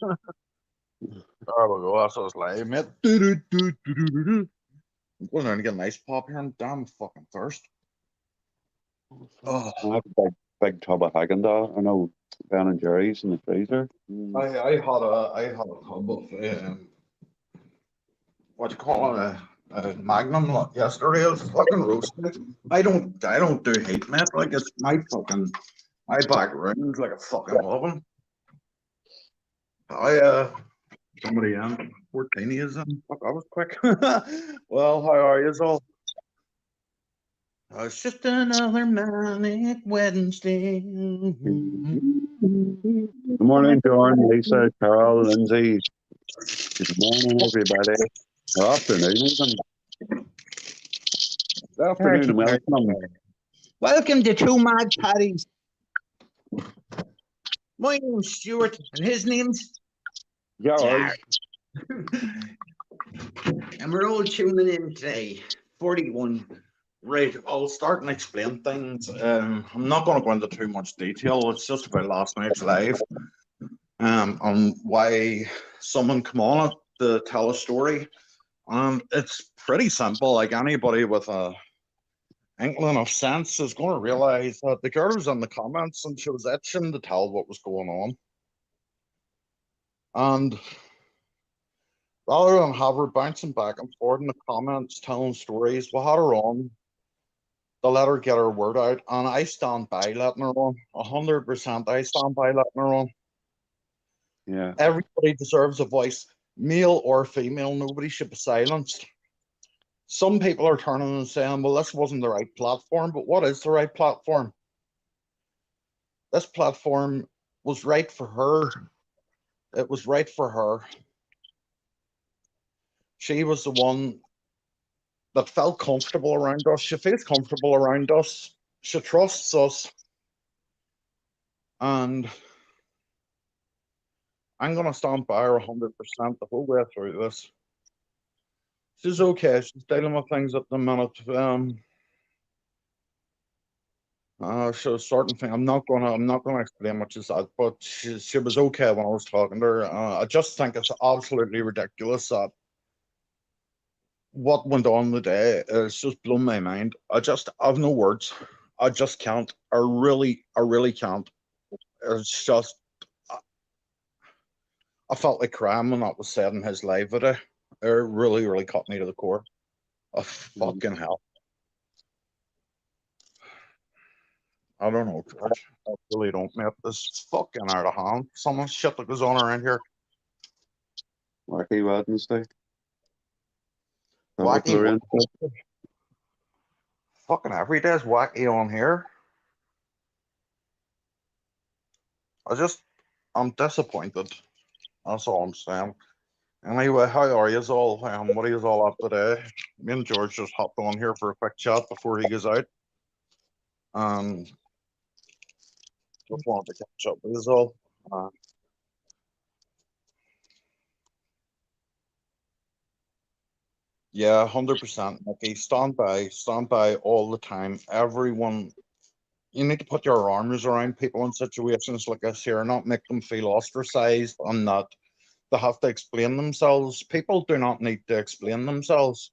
There we go. That's us live, mate. Do-do-do-do-do-do-do. I'm going down to get an ice pop here. I'm damn fucking thirst. Oh, I have a big tub of Haagen-Dazs. I know Ben and Jerry's in the freezer. I had a tub of what you call it, a Magnum yesterday. It was fucking roasted. I don't do heat, mate. Like it's my back room's like a fucking oven. I somebody in 14 is in. Fuck, I was quick. Well, how are you all? It's just another manic Wednesday. Good morning, John, Lisa, Carol, Lindsay. Good morning, everybody. Or afternoon, even. Good afternoon and welcome. Welcome to Two Mad Paddys. My name's Stuart, and his name's George. and we're all tuning in today. 41. Right, I'll start and explain things. I'm not going to go into too much detail. It's just about last night's live, on why someone come on it to tell a story, and it's pretty simple. Like anybody with a inkling of sense is going to realize that the girl was in the comments and she was itching to tell what was going on, and rather than have her bouncing back and forth in the comments telling stories, we had her on to let her get her word out, and I stand by letting her on. 100%, I stand by letting her on. Yeah. Everybody deserves a voice, male or female. Nobody should be silenced. Some people are turning and saying, well, this wasn't the right platform, but what is the right platform? This platform was right for her. It was right for her. She was the one that felt comfortable around us. She feels comfortable around us. She trusts us. And I'm going to stand by her 100% the whole way through this. She's okay. She's dealing with things at the minute. Certain thing. I'm not gonna explain what she said, but she was okay when I was talking to her. I just think it's absolutely ridiculous that what went on today is just blown my mind. I've no words. I just can't. I really can't. It's just, I felt like crying when that was said in his live today. It really, really cut me to the core. Oh, fucking hell. I don't know, George. I really don't, mate. This is fucking out of hand. Some of the shit that goes on around here. Wacky Wednesday. Wacky. Fucking every day's wacky on here. I'm disappointed. That's all I'm saying. Anyway, how are you all? What are you all up today? Me and George just hopped on here for a quick chat before he goes out. Just wanted to catch up with you all. Yeah, 100%. Okay, stand by all the time. Everyone, you need to put your arms around people in situations like this here, not make them feel ostracized and not they have to explain themselves. People do not need to explain themselves.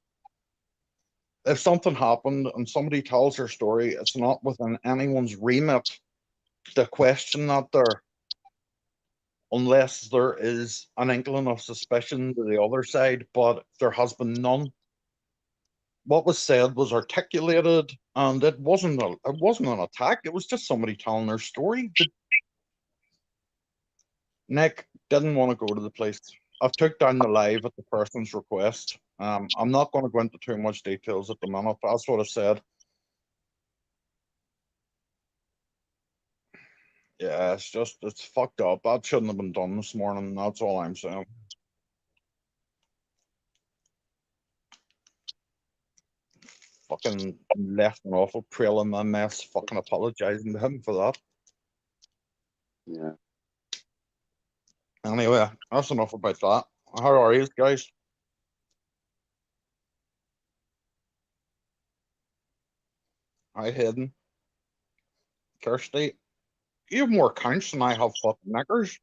If something happened and somebody tells their story, it's not within anyone's remit to question that there, unless there is an inkling of suspicion to the other side, but there has been none. What was said was articulated, and it wasn't an attack. It was just somebody telling their story. Nick didn't want to go to the place. I've took down the live at the person's request. I'm not going to go into too much details at the minute. That's what I said. Yeah, it's fucked up. That shouldn't have been done this morning. That's all I'm saying. Fucking left an awful trail in my mess. Fucking apologizing to him for that. Yeah. Anyway, that's enough about that. How are you guys? Hi, Hayden. Kirsty. You have more counts than I have fucking knickers.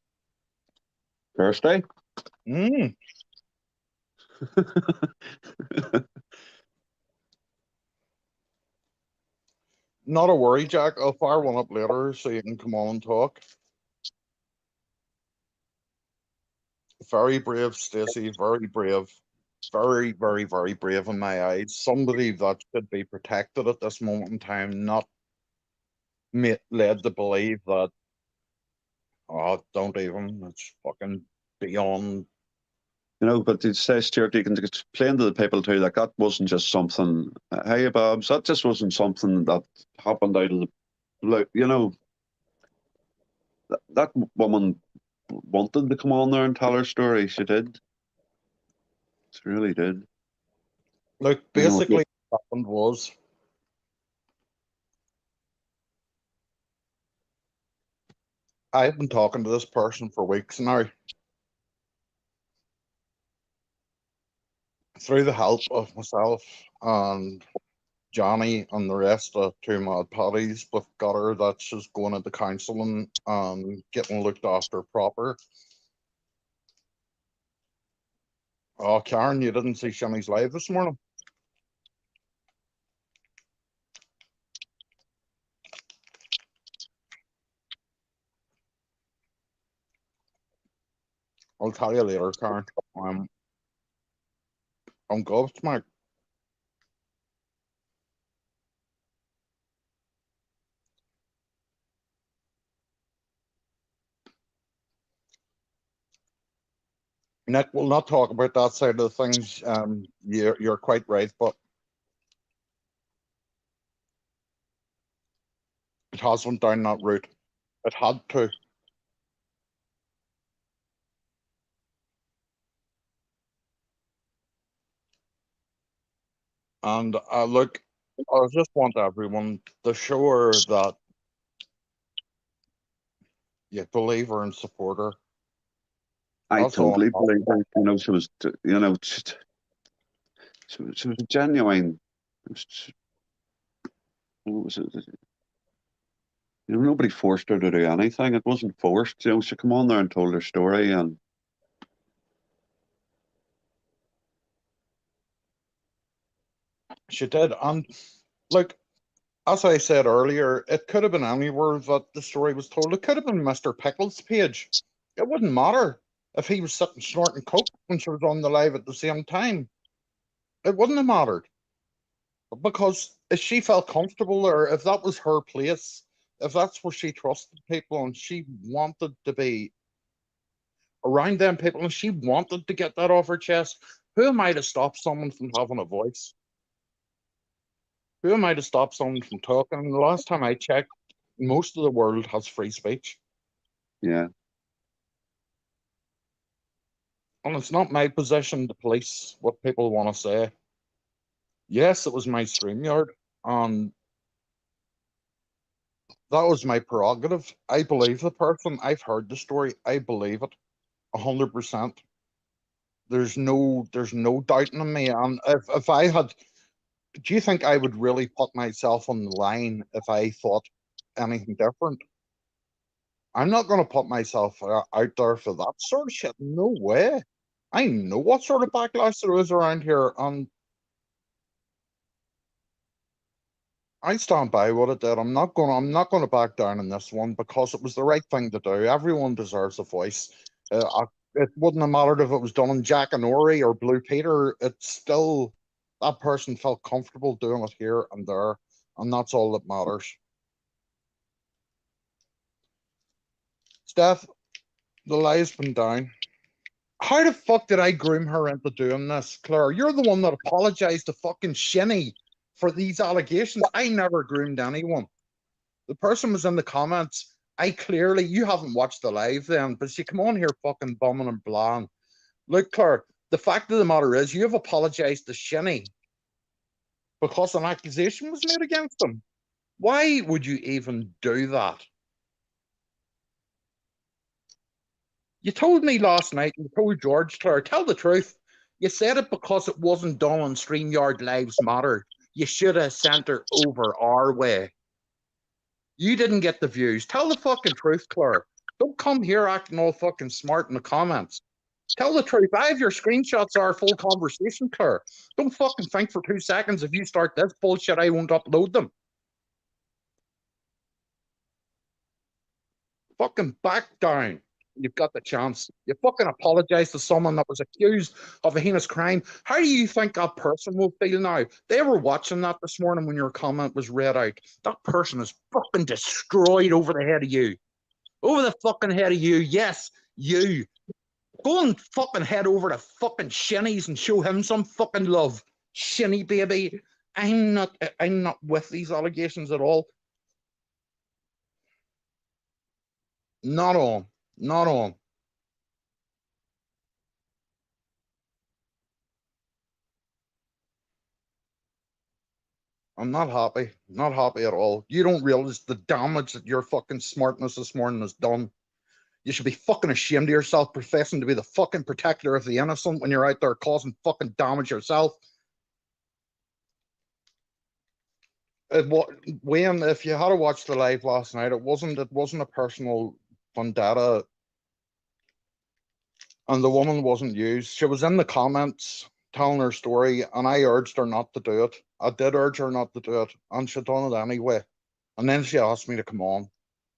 Thursday. Mm. Not a worry, Jack. I'll fire one up later so you can come on and talk. Very brave, Stacey. Very brave. Very, very, very brave in my eyes. Somebody that should be protected at this moment in time, not led to believe that, oh, don't even. It's fucking beyond. You know, but it says, Stuart, you can explain to the people too, like that wasn't just something, hey, Babs, that just wasn't something that happened out of the blue. You know, that woman wanted to come on there and tell her story. She did. She really did. Look, You know, basically, what happened was I've been talking to this person for weeks now. Through the help of myself and Johnny and the rest of two mad Paddys, we've got her that she's going into counselling and getting looked after proper. Oh, Karen, you didn't see Shimmy's live this morning? I'll tell you later, Karen. I'm gobsmacked. Nick, we'll not talk about that side of the things. You're quite right, but it has went down that route. It had to. And look, I just want everyone to show her that you believe her and support her. I That's all. totally believe her. You know, she was, you know, she was a genuine. What was it? You know, nobody forced her to do anything. It wasn't forced. You know, she come on there and told her story, and She did. And look, as I said earlier, it could have been anywhere that the story was told. It could have been Mr. Pickles' page. It wouldn't matter if he was sitting snorting coke when she was on the live at the same time. It wouldn't have mattered. Because if she felt comfortable or if that was her place, if that's where she trusted people and she wanted to be around them people and she wanted to get that off her chest, who am I to stop someone from having a voice? Who am I to stop someone from talking? The last time I checked, most of the world has free speech. yeah, And it's not my position to police what people want to say. Yes, it was my StreamYard, and that was my prerogative. I believe the person. I've heard the story. I believe it 100%. There's no doubting in me. And if I had, do you think I would really put myself on the line if I thought anything different? I'm not going to put myself out there for that sort of shit. No way. I know what sort of backlash there is around here, and I stand by what I did. I'm not going to back down in this one because it was the right thing to do. Everyone deserves a voice. It wouldn't have mattered if it was done in Jack and Ori or Blue Peter. It's still that person felt comfortable doing it here and there, and that's all that matters. Steph, the lie's been down. How the fuck did I groom her into doing this, Claire? You're the one that apologized to fucking Shinny for these allegations. I never groomed anyone. The person was in the comments. I clearly, you haven't watched the live then, but you come on here fucking bumming and blahing. Look, Claire, the fact of the matter is you have apologized to Shinny because an accusation was made against him. Why would you even do that? You told me last night, and you told George, Claire, tell the truth. You said it because it wasn't done on StreamYard Lives Matter. You should have sent her over our way. You didn't get the views. Tell the fucking truth, Claire. Don't come here acting all fucking smart in the comments. Tell the truth. I have your screenshots are full conversation, Claire. Don't fucking think for 2 seconds if you start this bullshit, I won't upload them. Fucking back down. You've got the chance. You fucking apologize to someone that was accused of a heinous crime. How do you think that person will feel now? They were watching that this morning when your comment was read out. That person is fucking destroyed over the head of you. Over the fucking head of you. Yes, you. Go and fucking head over to fucking Shinny's and show him some fucking love. Shinny baby. I'm not with these allegations at all. Not on. Not on. I'm not happy. Not happy at all. You don't realize the damage that your fucking smartness this morning has done. You should be fucking ashamed of yourself, professing to be the fucking protector of the innocent when you're out there causing fucking damage yourself. Wayne, if you had to watch the live last night, it wasn't a personal vendetta, and the woman wasn't used. She was in the comments telling her story, and I urged her not to do it. I did urge her not to do it, and she done it anyway. And then she asked me to come on,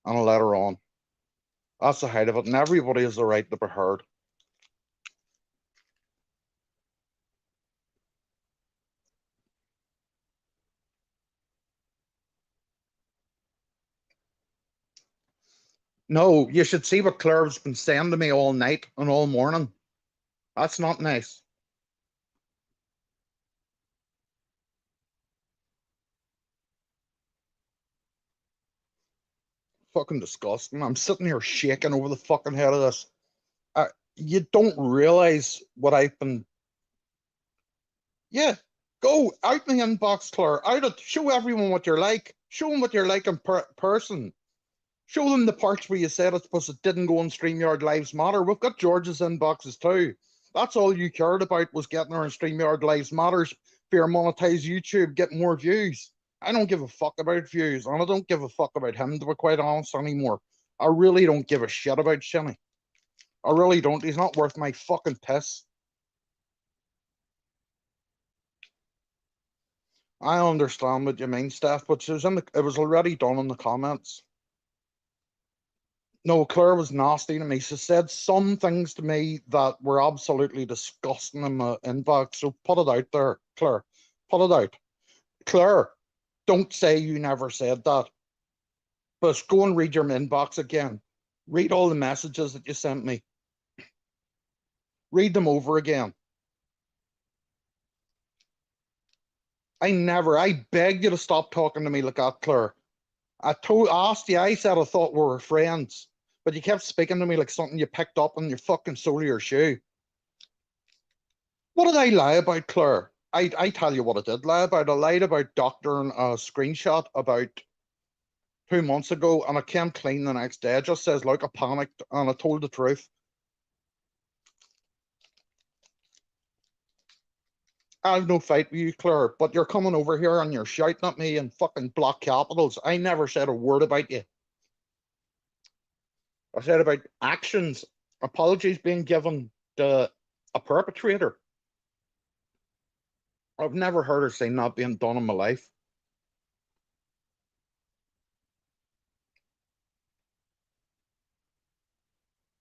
and I let her on. That's the height of it, and everybody has the right to be heard. No, you should see what Claire's been saying to me all night and all morning. That's not nice. Fucking disgusting. I'm sitting here shaking over the fucking head of this. You don't realize what I've been. Yeah, go out in the inbox, Claire. Out it. Show everyone what you're like. Show them what you're like in person. Show them the parts where you said it because it didn't go on StreamYard Lives Matter. We've got George's inboxes too. That's all you cared about was getting her on StreamYard Lives Matters for your monetize YouTube, get more views. I don't give a fuck about views, and I don't give a fuck about him, to be quite honest, anymore. I really don't give a shit about Shinny. I really don't. He's not worth my fucking piss. I understand what you mean, Steph, but it was already done in the comments. No, Claire was nasty to me. She said some things to me that were absolutely disgusting in my inbox. So put it out there, Claire. Put it out. Claire, don't say you never said that. But go and read your inbox again. Read all the messages that you sent me. Read them over again. I begged you to stop talking to me like that, Claire. I asked you, I said I thought we were friends, but you kept speaking to me like something you picked up on your fucking sole of your shoe. What did I lie about, Claire? I tell you what I did lie about. I lied about doctoring a screenshot about 2 months ago, and I came clean the next day. It just says, look, I panicked, and I told the truth. I have no fight with you, Claire, but you're coming over here and you're shouting at me in fucking block capitals. I never said a word about you. I said about actions, apologies being given to a perpetrator. I've never heard her say not being done in my life.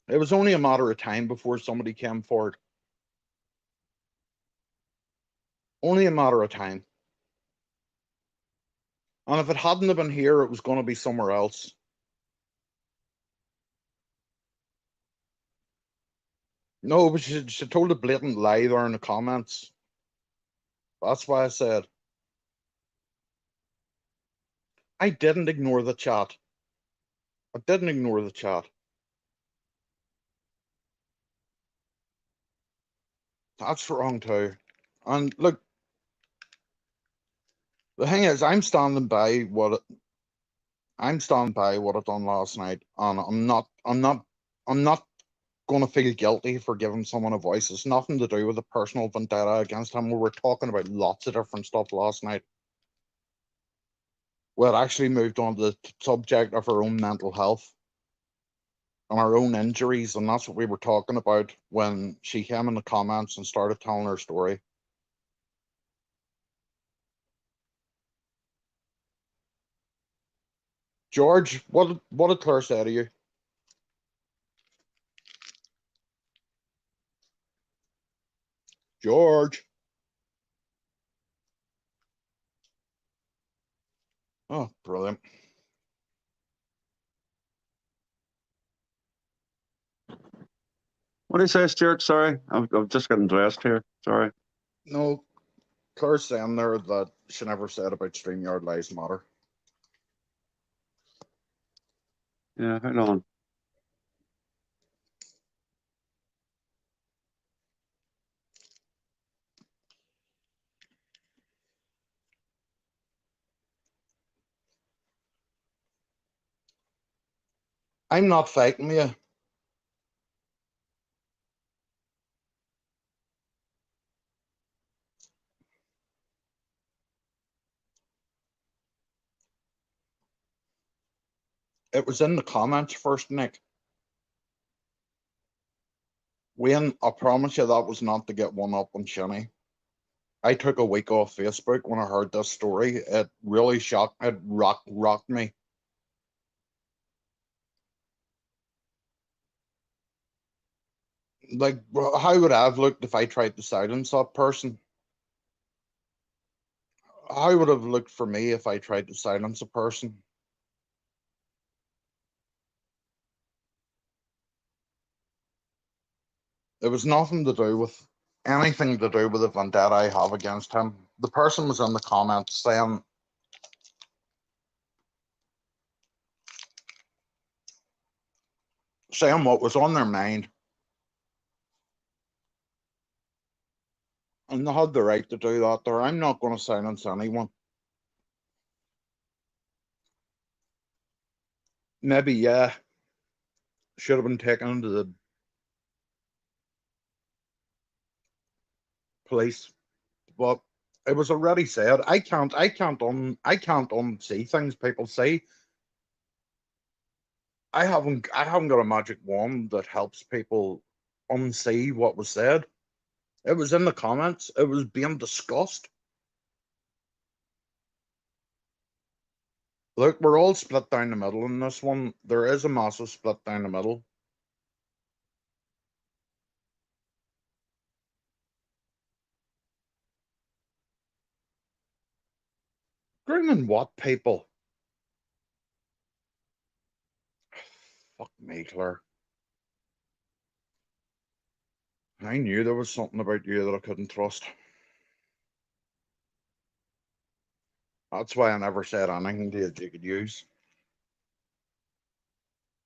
It was only a matter of time before somebody came forward. Only a matter of time. And if it hadn't have been here, it was going to be somewhere else. No, but she told a blatant lie there in the comments. That's why I said. I didn't ignore the chat. I didn't ignore the chat. That's wrong too. And look, the thing is, I'm standing by what I done last night, and I'm not going to feel guilty for giving someone a voice. It's nothing to do with a personal vendetta against him. We were talking about lots of different stuff last night. We had actually moved on to the subject of our own mental health. and our own injuries, and that's what we were talking about when she came in the comments and started telling her story. George, what did Claire say to you? George. Oh, brilliant. What do you say, Stuart? Sorry, I'm just getting dressed here. Sorry. No, Claire's saying there that she never said about StreamYard Lives Matter. Yeah, hold on. I'm not fighting you. It was in the comments first, Nick. Wayne, I promise you that was not to get one up on Shinny. I took a week off Facebook when I heard this story. It really shocked, it rocked me. Like, how would I have looked if I tried to silence that person? How would it have looked for me if I tried to silence a person? It was nothing to do with anything to do with the vendetta I have against him. The person was in the comments saying what was on their mind, and they had the right to do that there. I'm not going to silence anyone. Maybe, yeah, should have been taken to the police, but it was already said. I can't unsee things people say. I haven't got a magic wand that helps people unsee what was said. It was in the comments. It was being discussed. Look, we're all split down the middle in this one. There is a massive split down the middle. Grooming what people? Fuck me, Claire. I knew there was something about you that I couldn't trust. That's why I never said anything to you that you could use.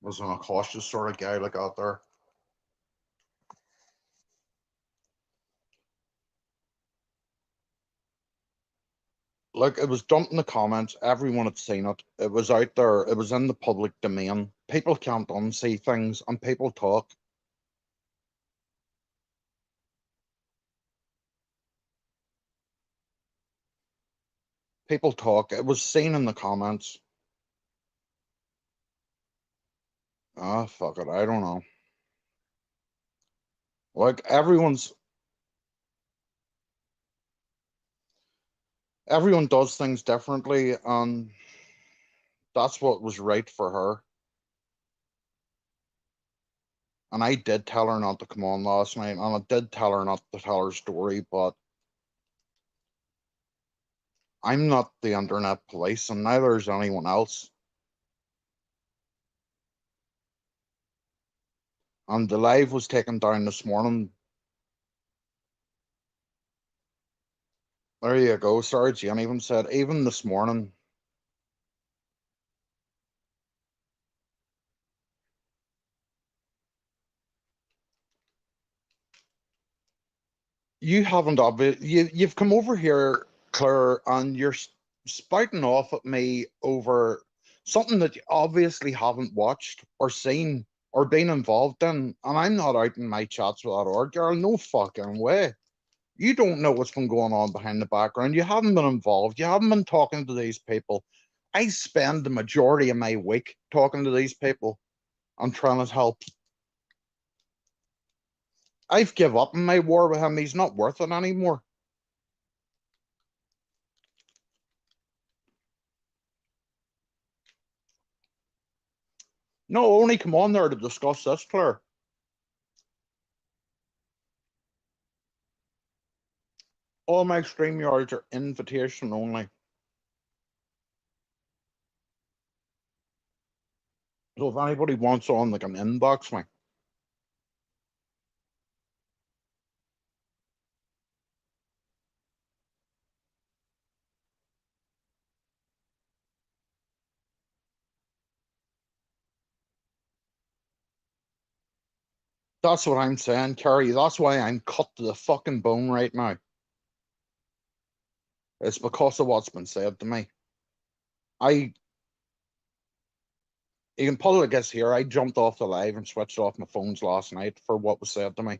Wasn't a cautious sort of guy like out there. Look, it was dumped in the comments. Everyone had seen it. It was out there. It was in the public domain. People can't unsee things, and people talk. People talk. It was seen in the comments. Ah, fuck it. I don't know. Like everyone does things differently, and that's what was right for her. And I did tell her not to come on last night, and I did tell her not to tell her story, but I'm not the internet police, and neither is anyone else. And the live was taken down this morning. There you go. Sorry, Jane even said, even this morning. You haven't you've come over here, Claire, and you're spouting off at me over something that you obviously haven't watched or seen or been involved in, and I'm not out in my chats with that org girl. No fucking way. You don't know what's been going on behind the background. You haven't been involved. You haven't been talking to these people. I spend the majority of my week talking to these people. I'm trying to help. I've give up in my war with him. He's not worth it anymore. No, only come on there to discuss this, Claire. All my stream yards are invitation only. So if anybody wants on, they can inbox me. That's what I'm saying, Kerry. That's why I'm cut to the fucking bone right now. It's because of what's been said to me. You can probably guess here, I jumped off the live and switched off my phones last night for what was said to me.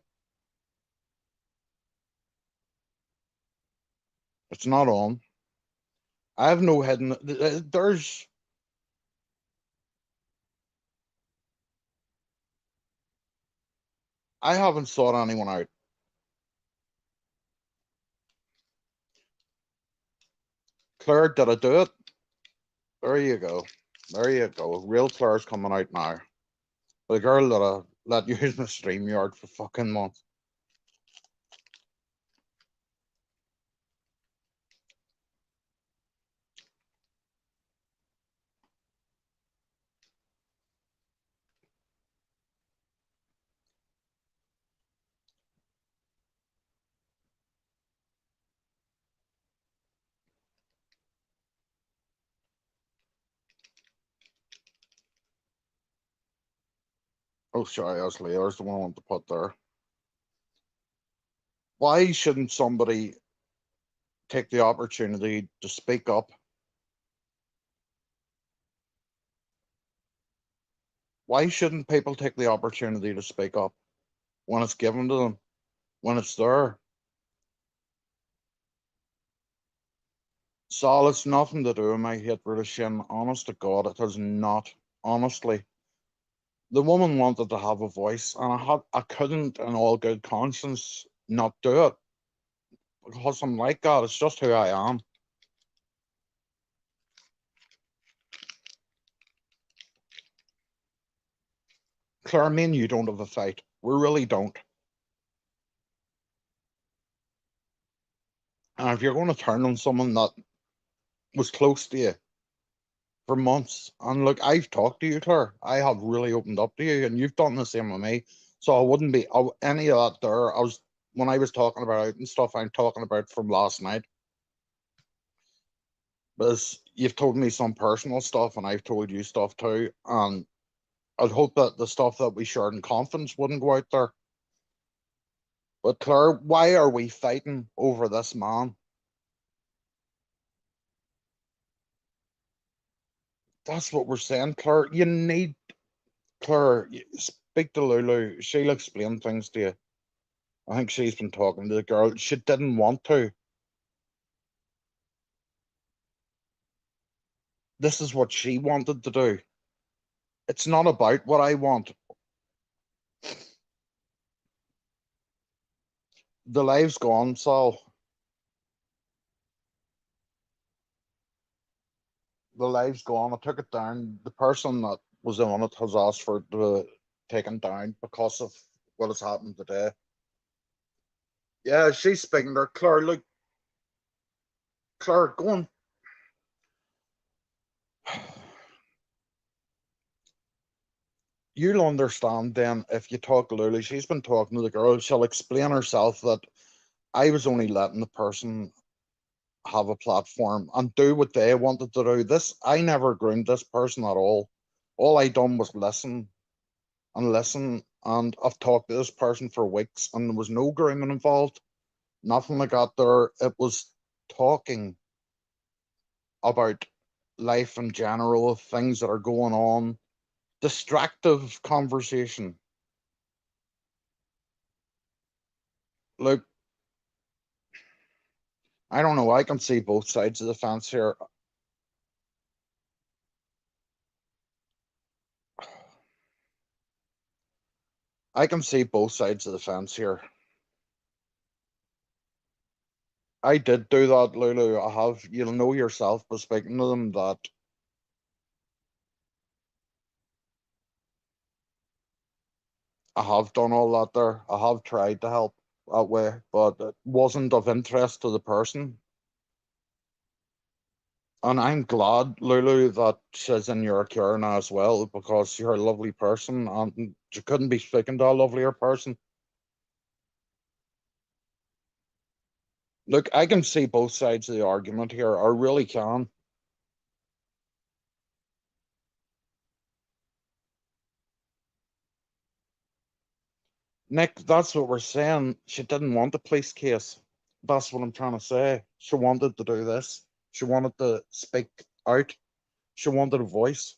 It's not on. I have no hidden. I haven't sought anyone out. Claire, did I do it? There you go. There you go. Real Claire's coming out now. The girl that I let use my StreamYard for fucking months. Oh, sorry, that's Leo's the one I want to put there. Why shouldn't somebody take the opportunity to speak up? Why shouldn't people take the opportunity to speak up when it's given to them, when it's there? Saul, it's nothing to do with my hatred of Shin. Honest to God, it has not. Honestly. The woman wanted to have a voice, and I couldn't, in all good conscience, not do it because I'm like that. It's just who I am. Claire, me and you don't have a fight. We really don't. And if you're going to turn on someone that was close to you for months, and look, I've talked to you, Claire. I have really opened up to you, and you've done the same with me. So I wouldn't be any of that there. When I was talking about it and stuff, I'm talking about from last night. Because you've told me some personal stuff, and I've told you stuff too. And I'd hope that the stuff that we shared in confidence wouldn't go out there. But Claire, why are we fighting over this man? That's what we're saying, Claire. Claire, speak to Lulu. She'll explain things to you. I think she's been talking to the girl. She didn't want to. This is what she wanted to do. It's not about what I want. The live's gone, Sal. The live's gone. I took it down. The person that was on it has asked for it to be taken down because of what has happened today. Yeah, she's speaking there. Claire, look, Claire, go on. You'll understand then if you talk to Lily. She's been talking to the girl. She'll explain herself that I was only letting the person have a platform and do what they wanted to do. I never groomed this person at all. All I done was listen and listen. And I've talked to this person for weeks and there was no grooming involved. Nothing like that there. It was talking about life in general, things that are going on, distractive conversation. Look, I don't know. I can see both sides of the fence here. I can see both sides of the fence here. I did do that, Lulu. I have. You'll know yourself by speaking to them that I have done all that there. I have tried to help that way, but it wasn't of interest to the person. And I'm glad, Lulu, that she's in your care now as well, because you're a lovely person and you couldn't be speaking to a lovelier person. Look, I can see both sides of the argument here. I really can. Nick, that's what we're saying. She didn't want a police case. That's what I'm trying to say. She wanted to do this. She wanted to speak out. She wanted a voice.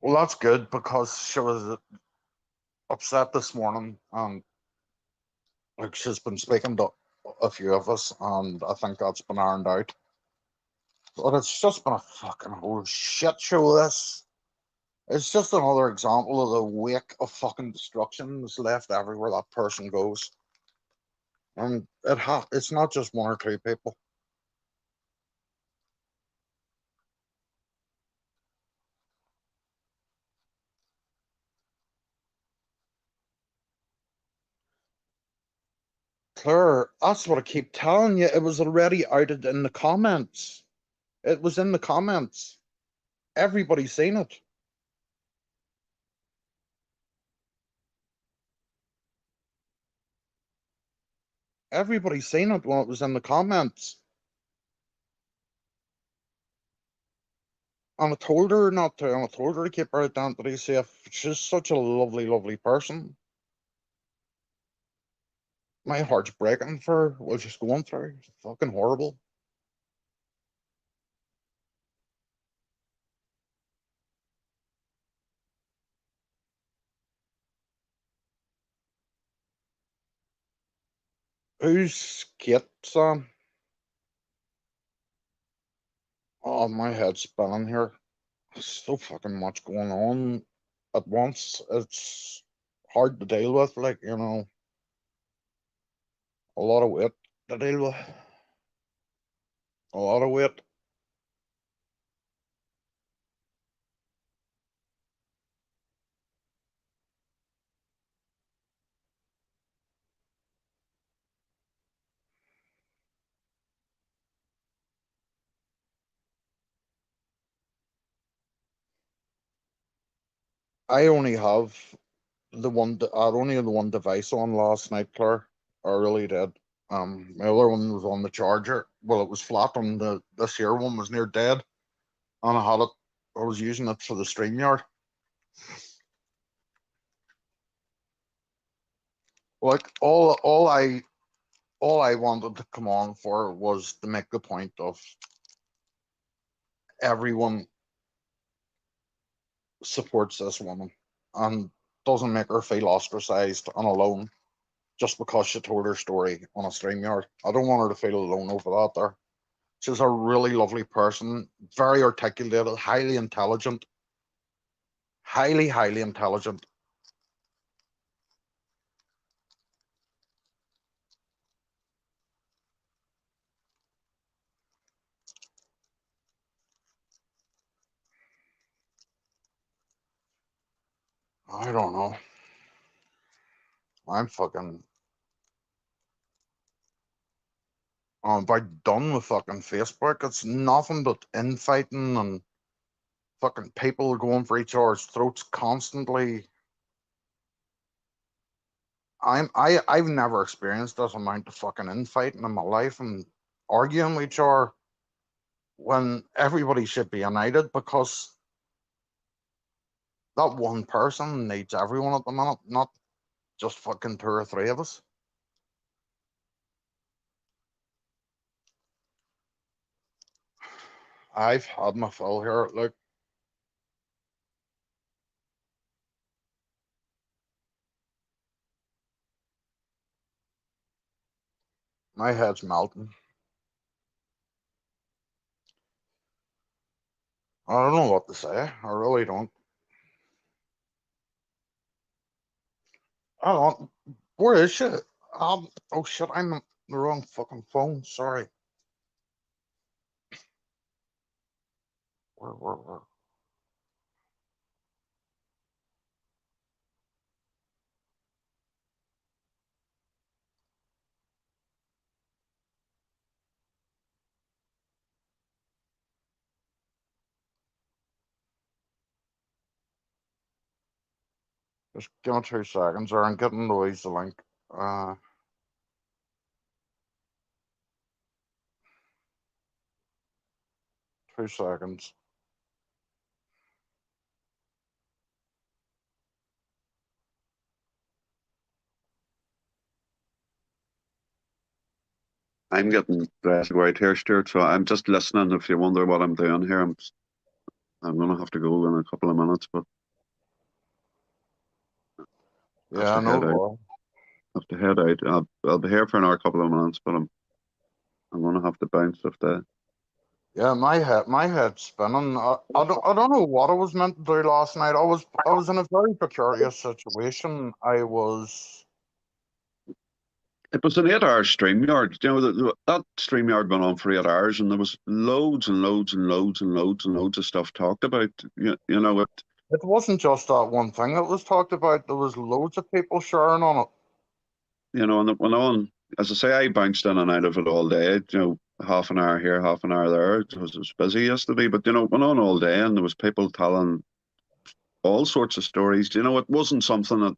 Well, that's good because she was upset this morning and like she's been speaking to a few of us and I think that's been ironed out. But it's just been a fucking whole shit show, this. It's just another example of the wake of fucking destruction that's left everywhere that person goes. And it's not just one or two people. Claire, that's what I keep telling you. It was already outed in the comments. It was in the comments. Everybody's seen it. Everybody's seen it when it was in the comments. And I told her not to, and I told her to keep her identity safe. She's such a lovely, lovely person. My heart's breaking for her, what she's going through. It's fucking horrible. Who's Kate, Sam? Oh, my head's spinning here. There's so fucking much going on at once. It's hard to deal with, like, a lot of weight to deal with. A lot of weight. I only have I only had the one device on last night, Claire. I really did. My other one was on the charger. Well, it was flat on this here one was near dead, and I was using it for the StreamYard. Like all I wanted to come on for was to make the point of everyone supports this woman and doesn't make her feel ostracized and alone just because she told her story on a StreamYard. I don't want her to feel alone over that there. She's a really lovely person, very articulated, highly intelligent, highly, highly intelligent. I don't know. I'm fucking. I'm about done with fucking Facebook. It's nothing but infighting and fucking people going for each other's throats constantly. I've never experienced this amount of fucking infighting in my life and arguing with each other when everybody should be united because that one person needs everyone at the minute, not just fucking two or three of us. I've had my fill here. Look, My head's melting. I don't know what to say. I really don't. I don't. Where is she? Oh shit, I'm on the wrong fucking phone. Sorry. Where? Just give me 2 seconds, or I'm getting the link. Uh, 2 seconds. I'm getting dressed right here, Stuart. So I'm just listening. If you wonder what I'm doing here, I'm gonna have to go in a couple of minutes, but I have Yeah, to no head out. bother. Have to head out. I'll be here for another couple of minutes, but I'm gonna have to bounce if the. Yeah, my head's spinning. I don't know what I was meant to do last night. I was in a very precarious situation. I was. It was an 8 hour StreamYard. You know, that StreamYard went on for 8 hours, and there was loads and loads and loads and loads and loads of stuff talked about. You know, It wasn't just that one thing that was talked about. There was loads of people sharing on it. and it went on. As I say, I bounced in and out of it all day. You know, half an hour here, half an hour there. It was busy yesterday, but you know, it went on all day, and there was people telling all sorts of stories. You know, it wasn't something that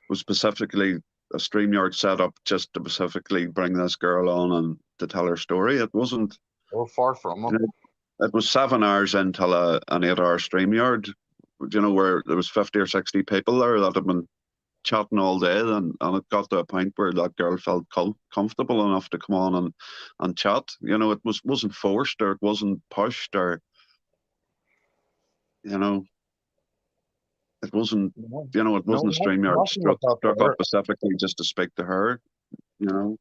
was specifically a StreamYard set up just to specifically bring this girl on and to tell her story. It wasn't. Well, far from it. It was 7 hours until an 8 hour StreamYard. You know, where there was 50 or 60 people there that had been chatting all day, and it got to a point where that girl felt comfortable enough to come on and chat. You know, it wasn't forced, or it wasn't pushed, or you know, it wasn't. No, You know, it no, wasn't a StreamYard nothing was struck up up specifically just to speak to her. You know,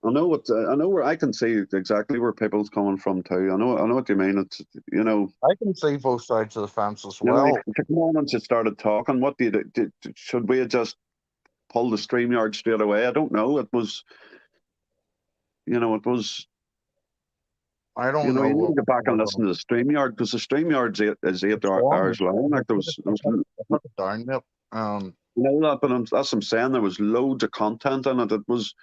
I know where I can see exactly where people's coming from too. I know what you mean. It's you know. I can see both sides of the fence as You know, well. to come on and just started talking. What do you do? Should we have just pulled the StreamYard straight away? I don't know. It was, you know, it was, I you don't know, know you need to what go back and was listen to the StreamYard because the StreamYard's is eight it's wrong. hours long. Like I took it down yet. you know that, but that's what I'm saying. There was loads of content in it. It was,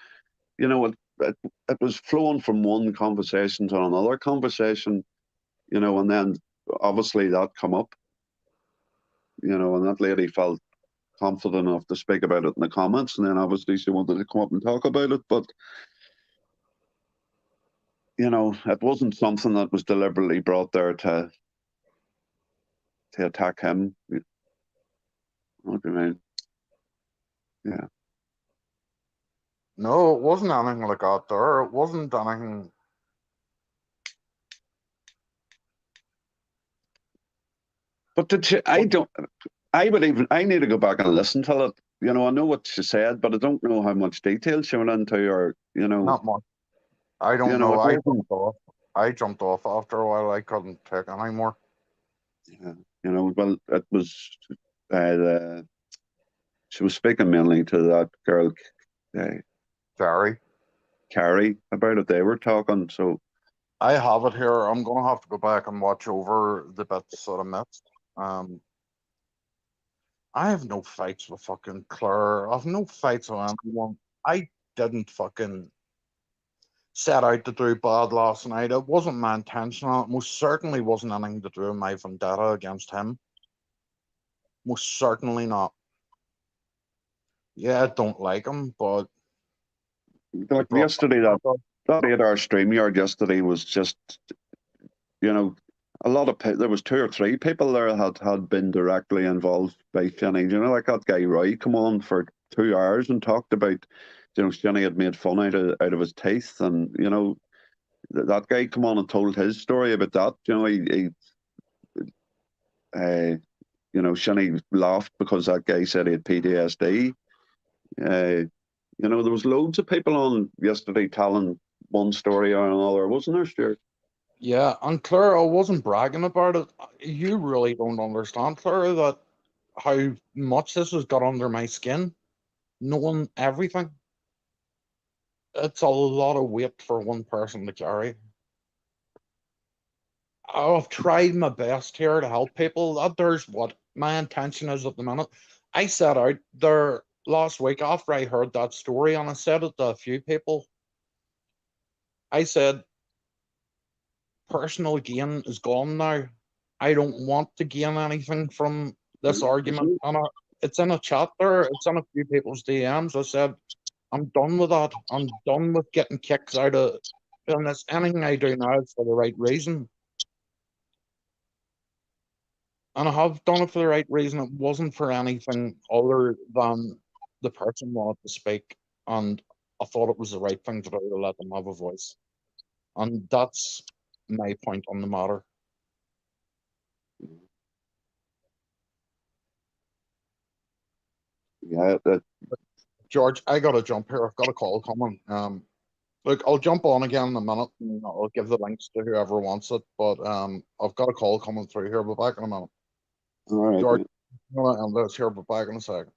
you know, it was flowing from one conversation to another conversation, you know, and then obviously that come up, you know, and that lady felt confident enough to speak about it in the comments, and then obviously she wanted to come up and talk about it, but you know, it wasn't something that was deliberately brought there to attack him. What do you mean? Yeah. No, it wasn't anything like that there. It wasn't anything. But did she, I don't. I need to go back and listen to it. You know, I know what she said, but I don't know how much detail she went into, or you know, Not much. I you don't know, know. it I wasn't. jumped off. I jumped off after a while. I couldn't take it anymore. Yeah, you know, well, it was. She was speaking mainly to that girl, uh, Sorry. Carrie, about it. They were talking, so I have it here. I'm gonna have to go back and watch over the bits that I missed. Um, I have no fights with fucking Claire. I have no fights with anyone. I didn't fucking set out to do bad last night. It wasn't my intention. It most certainly wasn't anything to do with my vendetta against him. Most certainly not. Yeah, I don't like him, but he like brought yesterday, that 8 hour StreamYard yesterday was just, you know, a lot of there was 2 or 3 people there had been directly involved by Shinny. You know, like that guy Roy come on for 2 hours and talked about, you know, Shinny had made fun out of his teeth, and you know, that guy come on and told his story about that. You know, uh, you know, Shinny laughed because that guy said he had PTSD. Uh, You know, there was loads of people on yesterday telling one story or another, wasn't there, Stuart? Yeah, and Claire, I wasn't bragging about it. You really don't understand, Claire, that how much this has got under my skin, knowing everything. It's a lot of weight for one person to carry. I've tried my best here to help people. There's what my intention is at the minute. I set out there last week after I heard that story, and I said it to a few people. I said, personal gain is gone now. I don't want to gain anything from this argument. And it's in a chat there, it's in a few people's DMs. I said, I'm done with that. I'm done with getting kicks out of doing this. Anything I do now is for the right reason. And I have done it for the right reason. It wasn't for anything other than the person wanted to speak. And I thought it was the right thing to do to let them have a voice. And that's my point on the matter. Yeah, George, I gotta jump here. I've got a call coming. Look, I'll jump on again in a minute and I'll give the links to whoever wants it. But I've got a call coming through here. We'll be back in a minute. all right. George, I'm gonna end this here. We'll be back in a second.